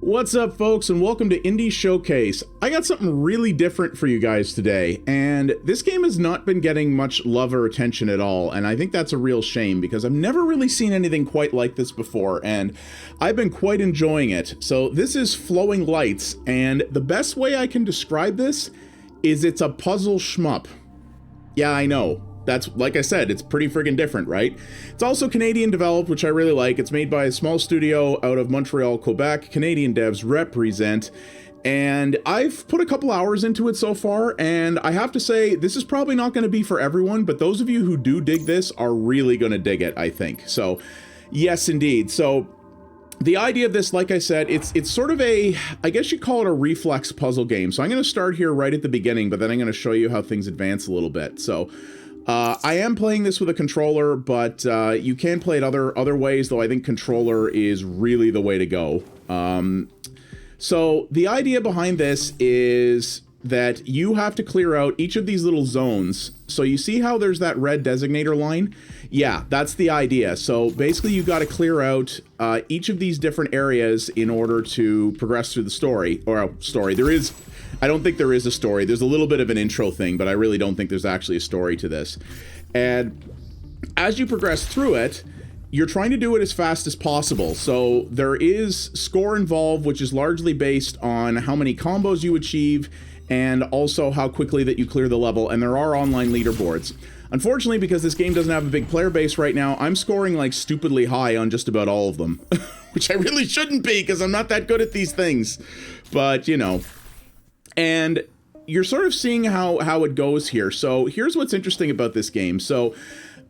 What's up, folks, and welcome to Indie Showcase. I got something really different for you guys today, and this game has not been getting much love or attention at all, and I think that's a real shame because I've never really seen anything quite like this before, and I've been quite enjoying it. So this is Flowing Lights, and the best way I can describe this is it's a puzzle shmup. Yeah, I know. That's, like I said, it's pretty friggin' different, right? It's also Canadian developed, which I really like. It's made by a small studio out of Montreal, Quebec. Canadian devs represent. And I've put a couple hours into it so far, and I have to say, this is probably not going to be for everyone, but those of you who do dig this are really going to dig it, I think. So, yes, indeed. So, the idea of this, like I said, it's sort of a, I guess you'd call it a reflex puzzle game. So I'm going to start here right at the beginning, but then I'm going to show you how things advance a little bit. So, I am playing this with a controller, but you can play it other ways, though I think controller is really the way to go. So the idea behind this is that you have to clear out each of these little zones. So you see how there's that red designator line? Yeah, that's the idea. So basically you got to clear out each of these different areas in order to progress through the story. I don't think there is a story. There's a little bit of an intro thing, but I really don't think there's actually a story to this. And as you progress through it, you're trying to do it as fast as possible. So there is score involved, which is largely based on how many combos you achieve and also how quickly that you clear the level. And there are online leaderboards. Unfortunately, because this game doesn't have a big player base right now, I'm scoring like stupidly high on just about all of them, which I really shouldn't be because I'm not that good at these things. But, you know. And you're sort of seeing how it goes here. So here's what's interesting about this game. So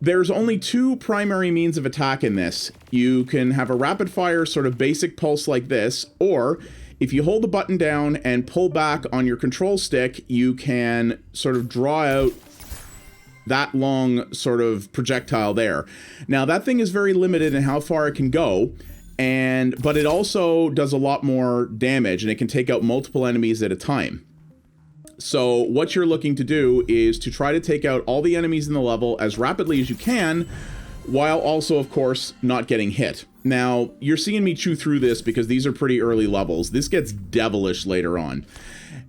there's only two primary means of attack in this. You can have a rapid fire sort of basic pulse like this, or if you hold the button down and pull back on your control stick, you can sort of draw out that long sort of projectile there. Now that thing is very limited in how far it can go. But it also does a lot more damage, and it can take out multiple enemies at a time. So what you're looking to do is to try to take out all the enemies in the level as rapidly as you can, while also, of course, not getting hit. Now, you're seeing me chew through this because these are pretty early levels. This gets devilish later on.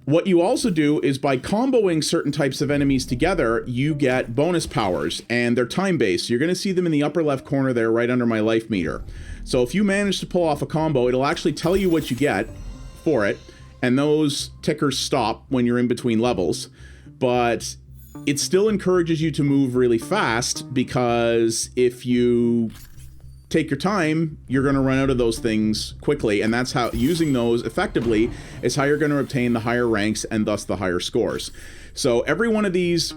What you also do is by comboing certain types of enemies together, you get bonus powers, and they're time-based. You're going to see them in the upper left corner there, right under my life meter. So if you manage to pull off a combo, it'll actually tell you what you get for it, and those tickers stop when you're in between levels. But it still encourages you to move really fast, because if you take your time, you're going to run out of those things quickly, and that's how using those effectively is how you're going to obtain the higher ranks and thus the higher scores. So every one of these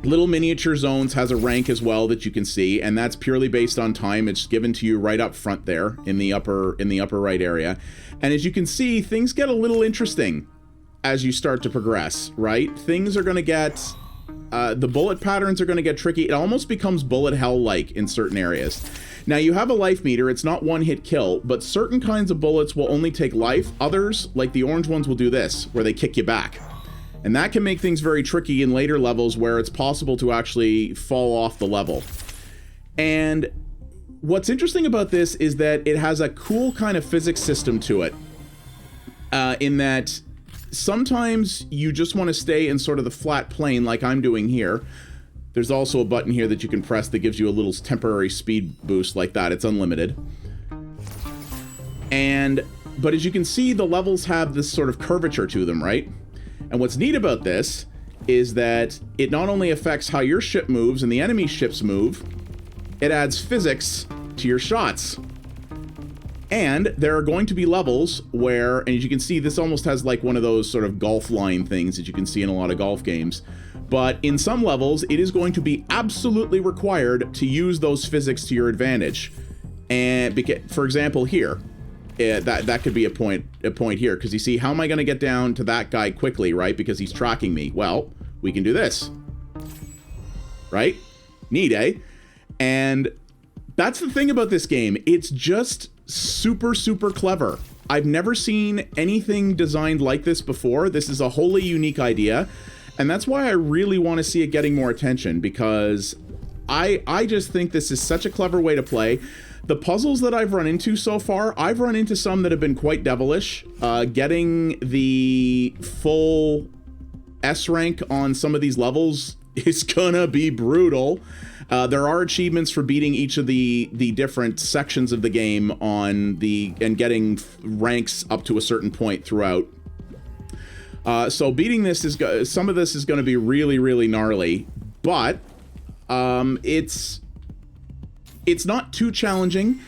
little miniature zones has a rank as well that you can see, and that's purely based on time. It's given to you right up front there in the upper right area. And as you can see, things get a little interesting as you start to progress, right? Things are going to get the bullet patterns are going to get tricky. It almost becomes bullet hell-like in certain areas. Now, you have a life meter. It's not one-hit kill, but certain kinds of bullets will only take life. Others, like the orange ones, will do this, where they kick you back. And that can make things very tricky in later levels where it's possible to actually fall off the level. And what's interesting about this is that it has a cool kind of physics system to it, in that sometimes you just want to stay in sort of the flat plane like I'm doing here. There's also a button here that you can press that gives you a little temporary speed boost like that. It's unlimited. But as you can see, the levels have this sort of curvature to them, right? And what's neat about this is that it not only affects how your ship moves and the enemy ships move, it adds physics to your shots. And there are going to be levels where, and as you can see, this almost has like one of those sort of golf line things that you can see in a lot of golf games. But in some levels, it is going to be absolutely required to use those physics to your advantage. And for example, here, that could be a point here, because you see, how am I going to get down to that guy quickly, right? Because he's tracking me. Well, we can do this, right? Neat, eh? And that's the thing about this game. It's just super, super clever. I've never seen anything designed like this before. This is a wholly unique idea. And that's why I really want to see it getting more attention, because I just think this is such a clever way to play. The puzzles that I've run into so far, I've run into some that have been quite devilish. Getting the full S rank on some of these levels is gonna be brutal. There are achievements for beating each of the different sections of the game and getting ranks up to a certain point throughout. So beating this some of this is going to be really, really gnarly, but it's not too challenging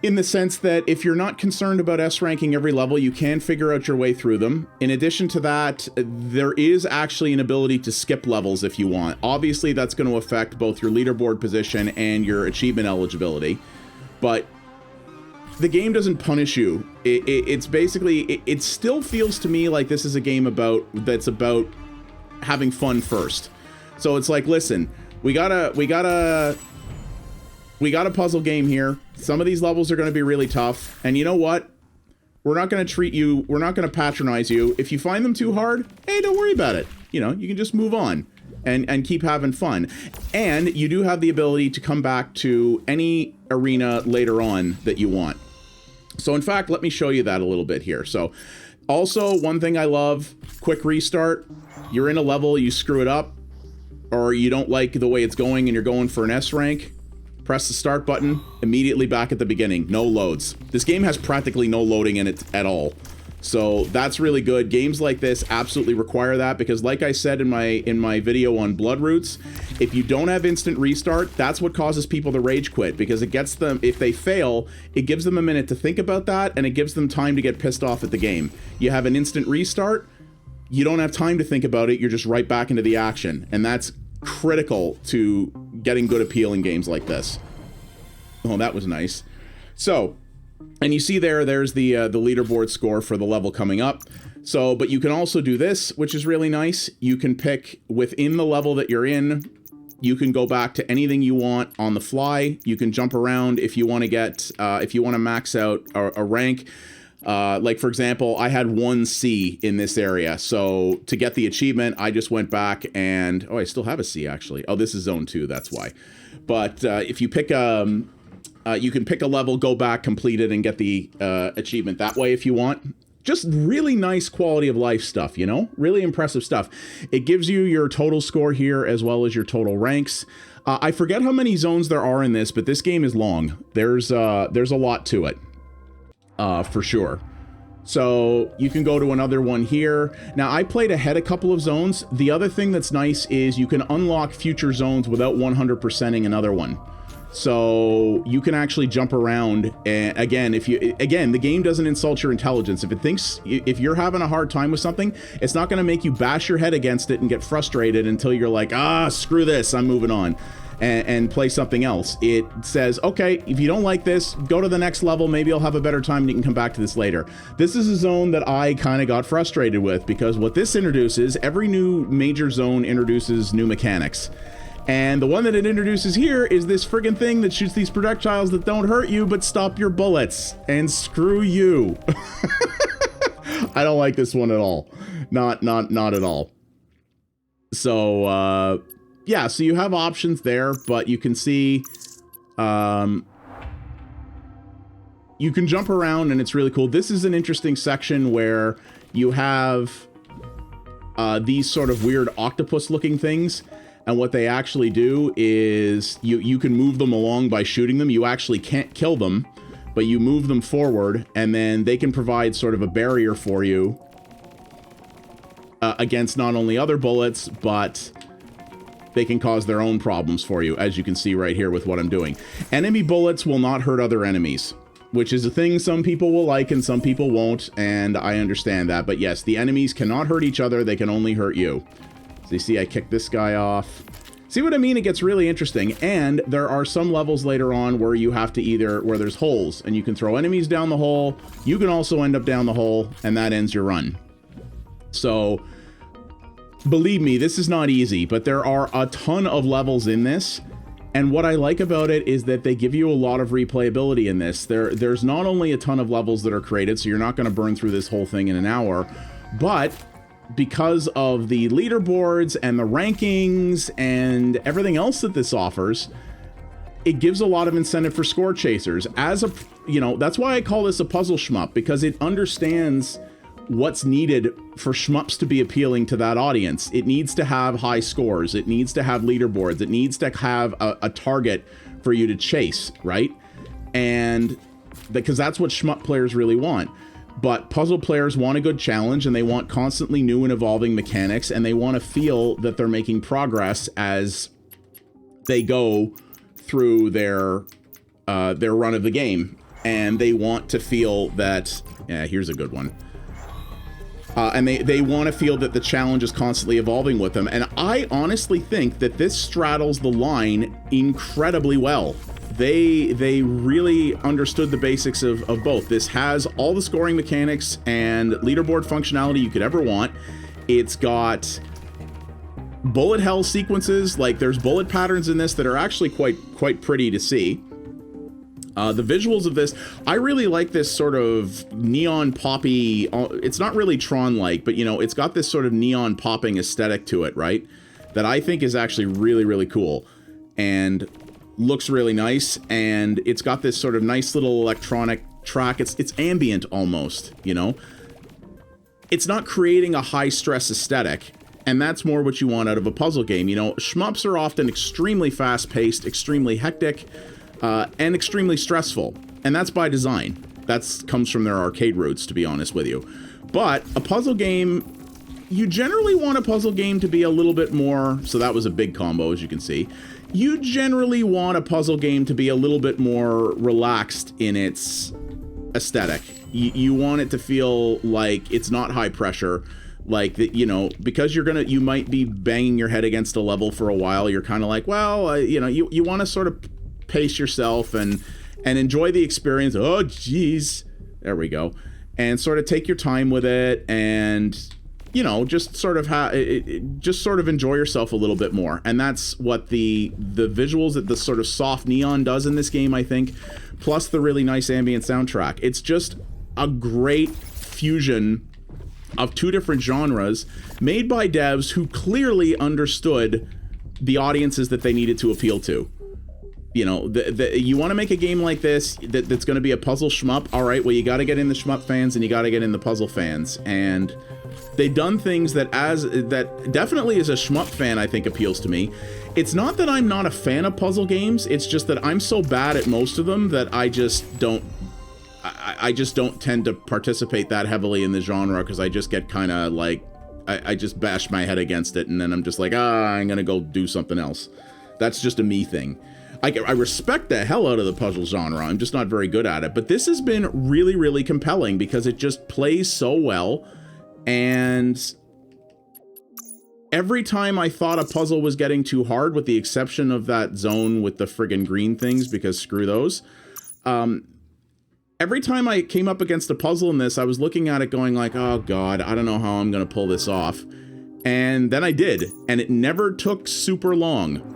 in the sense that if you're not concerned about S ranking every level, you can figure out your way through them. In addition to that, there is actually an ability to skip levels if you want. Obviously, that's going to affect both your leaderboard position and your achievement eligibility, but the game doesn't punish you. It's basically, it still feels to me like this is a game that's about having fun first. So it's like, listen, we got a puzzle game here. Some of these levels are going to be really tough. And you know what? We're not going to patronize you. If you find them too hard, hey, don't worry about it. You know, you can just move on and keep having fun. And you do have the ability to come back to any arena later on that you want. So in fact, let me show you that a little bit here. So also, one thing I love, quick restart. You're in a level, you screw it up, or you don't like the way it's going and you're going for an S rank. Press the start button, immediately back at the beginning. No loads. This game has practically no loading in it at all. So that's really good. Games like this absolutely require that because like I said in my video on Bloodroots, if you don't have instant restart, that's what causes people to rage quit because it gets them, if they fail, it gives them a minute to think about that and it gives them time to get pissed off at the game. You have an instant restart, you don't have time to think about it, you're just right back into the action. And that's critical to getting good appeal in games like this. Oh, that was nice. So, and you see there's the leaderboard score for the level coming up. So, but you can also do this, which is really nice. You can pick within the level that you're in. You can go back to anything you want on the fly. You can jump around if you want to get, if you want to max out a rank. Like for example, I had 1C in this area. So to get the achievement, I just went back and, oh, I still have a C actually. Oh, this is zone 2, that's why. But if you pick you can pick a level, go back, complete it, and get the achievement that way if you want. Just really nice quality of life stuff, you know? Really impressive stuff. It gives you your total score here as well as your total ranks. I forget how many zones there are in this, but this game is long. There's a lot to it, for sure. So you can go to another one here. Now, I played ahead a couple of zones. The other thing that's nice is you can unlock future zones without 100%ing another one. So you can actually jump around, and again, the game doesn't insult your intelligence. If you're having a hard time with something, it's not going to make you bash your head against it and get frustrated until you're like, screw this, I'm moving on, and play something else. It says, okay, if you don't like this, go to the next level, maybe I'll have a better time and you can come back to this later. This is a zone that I kind of got frustrated with because what this introduces, every new major zone introduces new mechanics. And the one that it introduces here is this friggin' thing that shoots these projectiles that don't hurt you but stop your bullets. And screw you. I don't like this one at all. Not at all. So, yeah, so you have options there, but you can see, you can jump around and it's really cool. This is an interesting section where you have these sort of weird octopus-looking things. And what they actually do is you can move them along by shooting them. You actually can't kill them, but you move them forward, and then they can provide sort of a barrier for you against not only other bullets, but they can cause their own problems for you, as you can see right here with what I'm doing. Enemy bullets will not hurt other enemies, which is a thing some people will like and some people won't, and I understand that. But yes, the enemies cannot hurt each other, they can only hurt you. So you see I kicked this guy off. See what I mean? It gets really interesting. And there are some levels later on where you have to where there's holes, and you can throw enemies down the hole. You can also end up down the hole, and that ends your run. So, believe me, this is not easy, but there are a ton of levels in this. And what I like about it is that they give you a lot of replayability in this. There's not only a ton of levels that are created, so you're not going to burn through this whole thing in an hour, but because of the leaderboards and the rankings and everything else that this offers, it gives a lot of incentive for score chasers. As a, you know, that's why I call this a puzzle shmup, because it understands what's needed for shmups to be appealing to that audience. It needs to have high scores. It needs to have leaderboards. It needs to have a target for you to chase, right? And because that's what shmup players really want. But puzzle players want a good challenge, and they want constantly new and evolving mechanics, and they want to feel that they're making progress as they go through their run of the game. And they want to feel that, yeah, here's a good one. And they want to feel that the challenge is constantly evolving with them. And I honestly think that this straddles the line incredibly well. They really understood the basics of both. This has all the scoring mechanics and leaderboard functionality you could ever want. It's got bullet hell sequences, like there's bullet patterns in this that are actually quite pretty to see. The visuals of this, I really like this sort of neon poppy, it's not really Tron-like, but you know, it's got this sort of neon popping aesthetic to it, right? That I think is actually really, really cool and looks really nice. And it's got this sort of nice little electronic track. It's ambient almost, you know? It's not creating a high stress aesthetic. And that's more what you want out of a puzzle game. You know, shmups are often extremely fast paced, extremely hectic, and extremely stressful. And that's by design. That comes from their arcade roots, to be honest with you. But a puzzle game, you generally want a puzzle game to be a little bit more, so that was a big combo, as you can see. You generally want a puzzle game to be a little bit more relaxed in its aesthetic. You want it to feel like it's not high pressure, like that, you know, because you might be banging your head against a level for a while. You're kind of like, well, you know, you want to sort of pace yourself and enjoy the experience. Oh, geez. There we go. And sort of take your time with it and, you know, just sort of enjoy yourself a little bit more. And that's what the visuals that the sort of soft neon does in this game, I think, plus the really nice ambient soundtrack. It's just a great fusion of two different genres made by devs who clearly understood the audiences that they needed to appeal to. You know, you want to make a game like this that's going to be a puzzle shmup. All right, well, you got to get in the shmup fans and you got to get in the puzzle fans. And they've done things that definitely as a shmup fan, I think appeals to me. It's not that I'm not a fan of puzzle games. It's just that I'm so bad at most of them that I just don't tend to participate that heavily in the genre, because I just get kind of like, I just bash my head against it and then I'm just like, I'm going to go do something else. That's just a me thing. I respect the hell out of the puzzle genre. I'm just not very good at it. But this has been really, really compelling because it just plays so well. And every time I thought a puzzle was getting too hard, with the exception of that zone with the friggin' green things, because screw those. Every time I came up against a puzzle in this, I was looking at it going like, oh God, I don't know how I'm going to pull this off. And then I did. And it never took super long.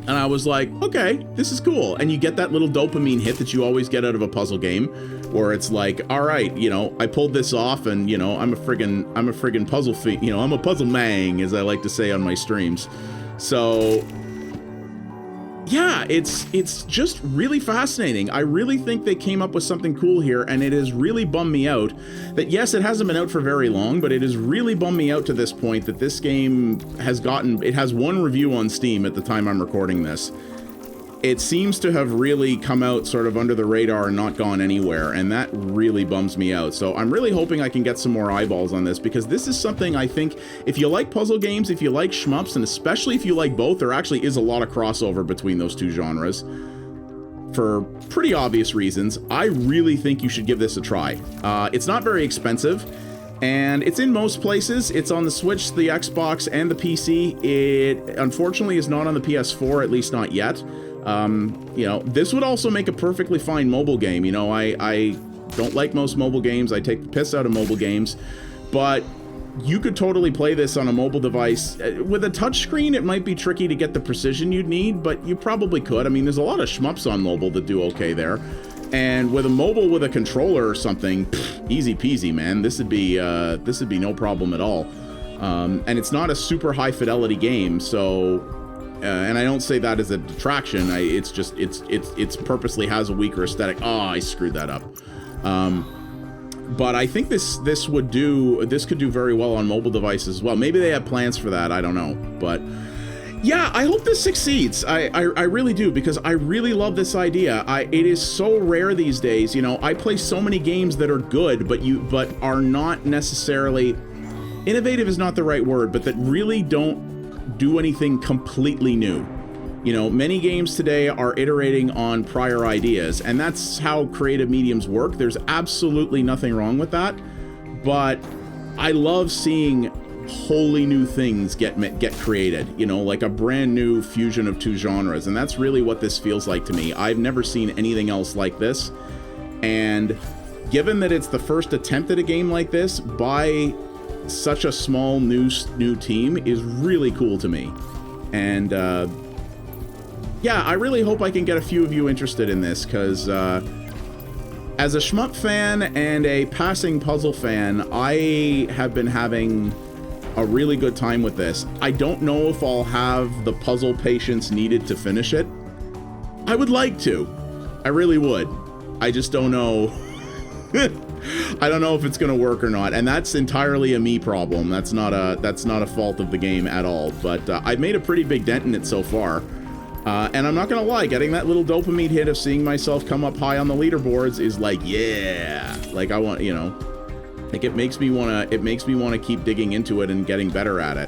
And I was like, okay, this is cool. And you get that little dopamine hit that you always get out of a puzzle game, where it's like, all right, you know, I pulled this off, and you know, I'm a friggin' puzzle fiend. You know, I'm a puzzle mang, as I like to say on my streams. So yeah, it's just really fascinating. I really think they came up with something cool here, and it has really bummed me out that, yes, it hasn't been out for very long, but it has really bummed me out to this point that this game has one review on Steam at the time I'm recording this. It seems to have really come out sort of under the radar and not gone anywhere, and that really bums me out. So I'm really hoping I can get some more eyeballs on this, because this is something I think, if you like puzzle games, if you like shmups, and especially if you like both, there actually is a lot of crossover between those two genres for pretty obvious reasons. I really think you should give this a try. It's not very expensive, and it's in most places. It's on the Switch, the Xbox, and the PC. It unfortunately is not on the PS4, at least not yet. You know, this would also make a perfectly fine mobile game. You know, I don't like most mobile games. I take the piss out of mobile games, but you could totally play this on a mobile device. With a touchscreen, it might be tricky to get the precision you'd need, but you probably could. I mean, there's a lot of shmups on mobile that do okay there. And with a mobile with a controller or something, easy peasy, man. This would be no problem at all. And it's not a super high fidelity game, so and I don't say that as a detraction. It's just it's purposely has a weaker aesthetic. Oh, I screwed that up. But I think this could do very well on mobile devices as well. Maybe they have plans for that. I don't know, but yeah, I hope this succeeds. I really do, because I really love this idea. It is so rare these days. You know, I play so many games that are good, but are not necessarily innovative is not the right word, but that really don't do anything completely new. You know, many games today are iterating on prior ideas, and that's how creative mediums work. There's absolutely nothing wrong with that, but I love seeing wholly new things get created, you know, like a brand new fusion of two genres, and that's really what this feels like to me. I've never seen anything else like this, and given that it's the first attempt at a game like this by such a small new team is really cool to me. And yeah, I really hope I can get a few of you interested in this, because as a shmup fan and a passing puzzle fan, I have been having a really good time with this. I don't know if I'll have the puzzle patience needed to finish it. I would like to. I really would. I just don't know. I don't know if it's going to work or not, and that's entirely a me problem. That's not a fault of the game at all. But I've made a pretty big dent in it so far. And I'm not gonna lie, getting that little dopamine hit of seeing myself come up high on the leaderboards is like, yeah, like I want, you know, like it makes me wanna keep digging into it and getting better at it.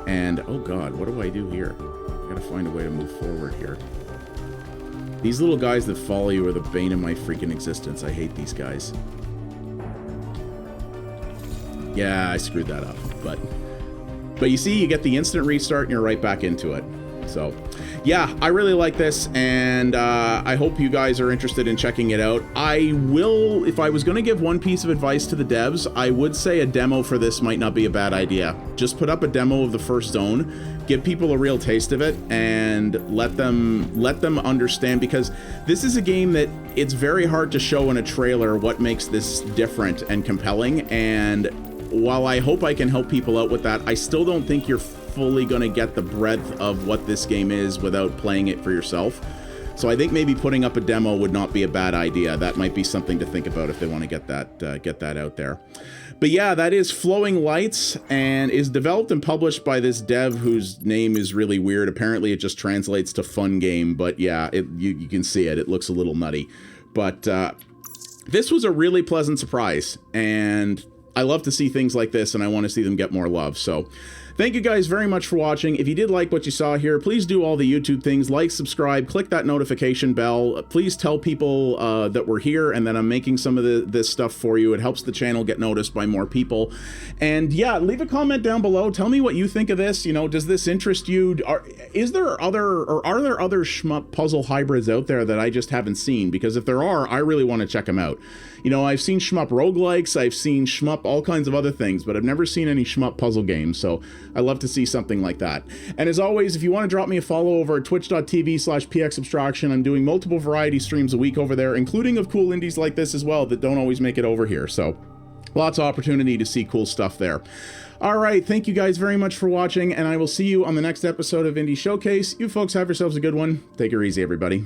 And oh god, what do I do here? I gotta find a way to move forward here. These little guys that follow you are the bane of my freaking existence. I hate these guys. Yeah, I screwed that up, but you see, you get the instant restart and you're right back into it. So yeah, I really like this, and I hope you guys are interested in checking it out. I will, if I was going to give one piece of advice to the devs, I would say a demo for this might not be a bad idea. Just put up a demo of the first zone, give people a real taste of it, and let them understand, because this is a game that it's very hard to show in a trailer what makes this different and compelling. And while I hope I can help people out with that, I still don't think you're fully going to get the breadth of what this game is without playing it for yourself. So I think maybe putting up a demo would not be a bad idea. That might be something to think about if they want to get that out there. But yeah, that is Flowing Lights, and is developed and published by this dev whose name is really weird. Apparently it just translates to fun game, but yeah, you can see it. It looks a little nutty. But this was a really pleasant surprise, and I love to see things like this, and I want to see them get more love. So thank you guys very much for watching. If you did like what you saw here, please do all the YouTube things, like, subscribe, click that notification bell. Please tell people that we're here and that I'm making some of this stuff for you. It helps the channel get noticed by more people. And yeah, leave a comment down below. Tell me what you think of this. You know, does this interest you? Are there other shmup puzzle hybrids out there that I just haven't seen? Because if there are, I really want to check them out. You know, I've seen shmup roguelikes, I've seen shmup all kinds of other things, but I've never seen any shmup puzzle games, so I love to see something like that. And as always, if you want to drop me a follow over at twitch.tv/pxabstraction, I'm doing multiple variety streams a week over there, including of cool indies like this as well that don't always make it over here, so lots of opportunity to see cool stuff there. All right, thank you guys very much for watching, and I will see you on the next episode of Indie Showcase. You folks have yourselves a good one. Take her easy, everybody.